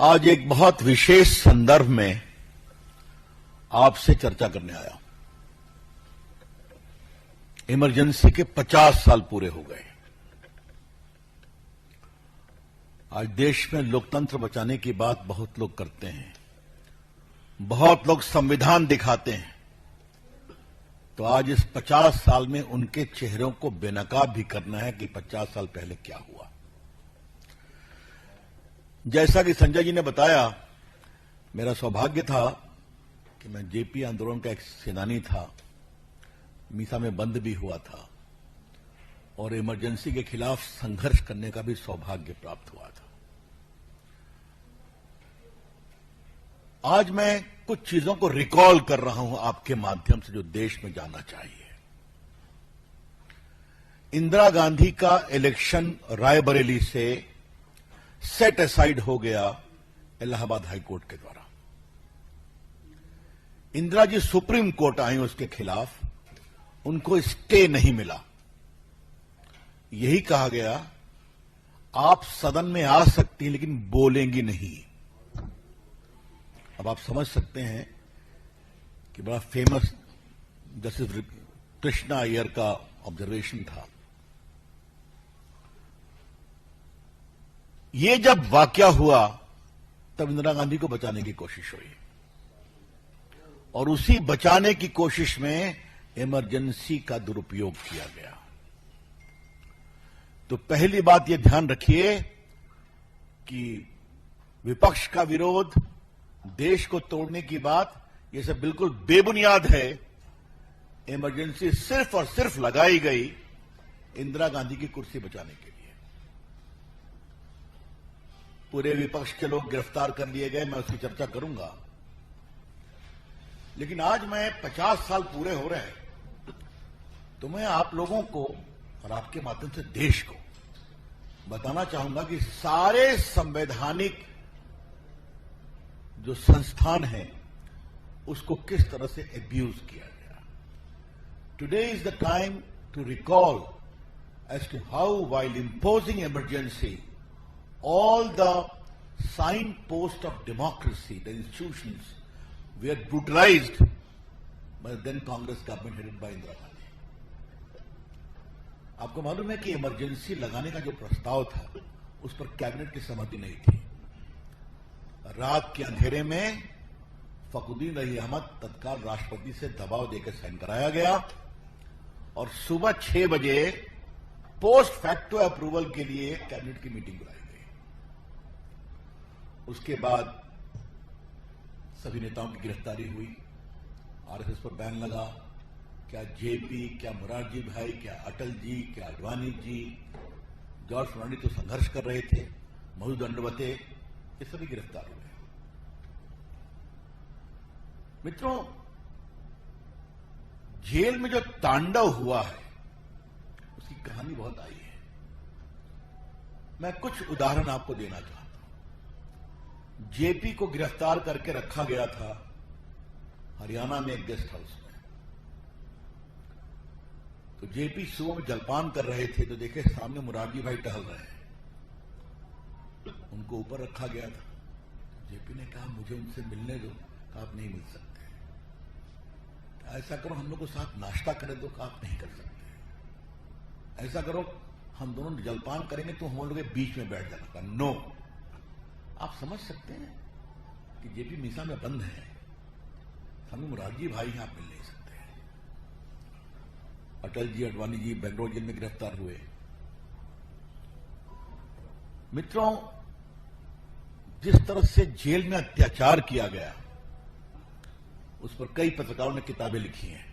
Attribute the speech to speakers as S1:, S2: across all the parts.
S1: आज एक बहुत विशेष संदर्भ में आपसे चर्चा करने आया। इमरजेंसी के 50 साल पूरे हो गए। आज देश में लोकतंत्र बचाने की बात बहुत लोग करते हैं, बहुत लोग संविधान दिखाते हैं, तो आज इस 50 साल में उनके चेहरों को बेनकाब भी करना है कि 50 साल पहले क्या हुआ। जैसा कि संजय जी ने बताया, मेरा सौभाग्य था कि मैं जेपी आंदोलन का एक सेनानी था, मीसा में बंद भी हुआ था और इमरजेंसी के खिलाफ संघर्ष करने का भी सौभाग्य प्राप्त हुआ था। आज मैं कुछ चीजों को रिकॉल कर रहा हूं आपके माध्यम से, जो देश में जानना चाहिए। इंदिरा गांधी का इलेक्शन रायबरेली से सेट असाइड हो गया इलाहाबाद हाई कोर्ट के द्वारा। इंदिरा जी सुप्रीम कोर्ट आई उसके खिलाफ, उनको स्टे नहीं मिला। यही कहा गया आप सदन में आ सकती हैं लेकिन बोलेंगी नहीं। अब आप समझ सकते हैं कि बड़ा फेमस जस्टिस कृष्णा अय्यर का ऑब्जर्वेशन था। ये जब वाकया हुआ तब इंदिरा गांधी को बचाने की कोशिश हुई और उसी बचाने की कोशिश में इमरजेंसी का दुरुपयोग किया गया। तो पहली बात यह ध्यान रखिए कि विपक्ष का विरोध, देश को तोड़ने की बात, यह सब बिल्कुल बेबुनियाद है। इमरजेंसी सिर्फ और सिर्फ लगाई गई इंदिरा गांधी की कुर्सी बचाने के लिए। पूरे विपक्ष के लोग गिरफ्तार कर लिए गए, मैं उसकी चर्चा करूंगा। लेकिन आज मैं 50 साल पूरे हो रहे हैं, तो मैं आप लोगों को और आपके माध्यम से देश को बताना चाहूंगा कि सारे संवैधानिक जो संस्थान हैं उसको किस तरह से एब्यूज किया गया। Today is the time to recall as to how while imposing emergency all the signposts of democracy, the institutions, were brutalized by the then Congress government headed by Indira Gandhi. आपको मालूम है कि emergency लगाने का जो प्रस्ताव था उस पर कैबिनेट की सहमति नहीं थी। रात के अंधेरे में फखरुद्दीन अली अहमद तत्काल राष्ट्रपति से दबाव देकर साइन कराया गया और सुबह 6 बजे पोस्ट फैक्टो अप्रूवल के लिए कैबिनेट की मीटिंग बुलाई। उसके बाद सभी नेताओं की गिरफ्तारी हुई, आरएसएस पर बैन लगा। क्या जेपी, क्या मोरारजी भाई, क्या अटल जी, क्या आडवाणी जी, जॉर्ज फर्नांडिस तो संघर्ष कर रहे थे, मधु दंडवते, ये सभी गिरफ्तार हुए। मित्रों, जेल में जो तांडव हुआ है उसकी कहानी बहुत आई है। मैं कुछ उदाहरण आपको देना चाहता हूं। जेपी को गिरफ्तार करके रखा गया था हरियाणा में एक गेस्ट हाउस में। तो जेपी सुबह में जलपान कर रहे थे तो देखे सामने मुरारजी भाई टहल रहे हैं, उनको ऊपर रखा गया था। जेपी ने कहा मुझे उनसे मिलने दो, कहा आप नहीं मिल सकते। ऐसा करो हम लोग को साथ नाश्ता करें दो, कहा आप नहीं कर सकते। ऐसा करो हम दोनों जलपान करेंगे तो हम लोग के बीच में बैठ जाना, कहा नो। आप समझ सकते हैं कि जेपी मीसा में बंद है, हमें मुरारजी भाई हैं, आप मिल नहीं सकते। अटल जी, आडवाणी जी बेंगलोर जेल में गिरफ्तार हुए। मित्रों, जिस तरह से जेल में अत्याचार किया गया उस पर कई पत्रकारों ने किताबें लिखी हैं।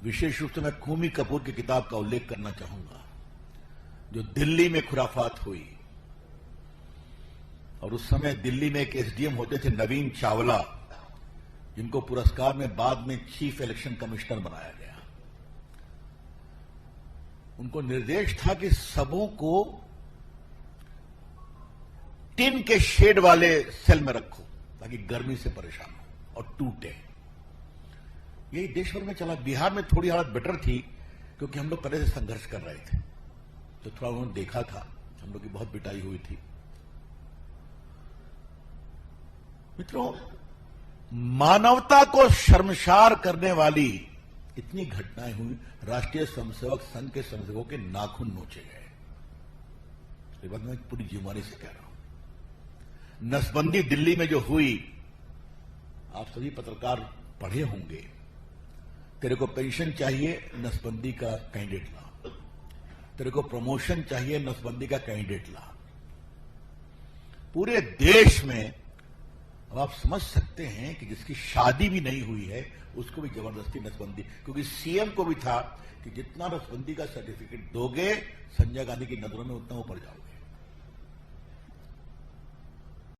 S1: विशेष रूप से मैं कूमी कपूर की किताब का उल्लेख करना चाहूंगा, जो दिल्ली में खुराफात हुई। और उस समय दिल्ली में एक एसडीएम होते थे नवीन चावला, जिनको पुरस्कार में बाद में चीफ इलेक्शन कमिश्नर बनाया गया। उनको निर्देश था कि सबों को टिन के शेड वाले सेल में रखो ताकि गर्मी से परेशान हो और टूटे। यही देश भर में चला। बिहार में थोड़ी हालत बेटर थी क्योंकि हम लोग पहले से संघर्ष कर रहे थे, तो थोड़ा उन्होंने देखा था, हम लोग की बहुत पिटाई हुई थी। मित्रों, मानवता को शर्मसार करने वाली इतनी घटनाएं हुई, राष्ट्रीय स्वयंसेवक संघ के स्वयंसेवकों के नाखून नोचे गए। ये बात मैं पूरी जुबानी से कह रहा हूं। नसबंदी दिल्ली में जो हुई, आप सभी पत्रकार पढ़े होंगे। तेरे को पेंशन चाहिए, नसबंदी का कैंडिडेट ला। तेरे को प्रमोशन चाहिए, नसबंदी का कैंडिडेट ला। पूरे देश में अब आप समझ सकते हैं कि जिसकी शादी भी नहीं हुई है उसको भी जबरदस्ती नसबंदी, क्योंकि सीएम को भी था कि जितना नसबंदी का सर्टिफिकेट दोगे संजय गांधी की नजरों में उतना ऊपर जाओगे।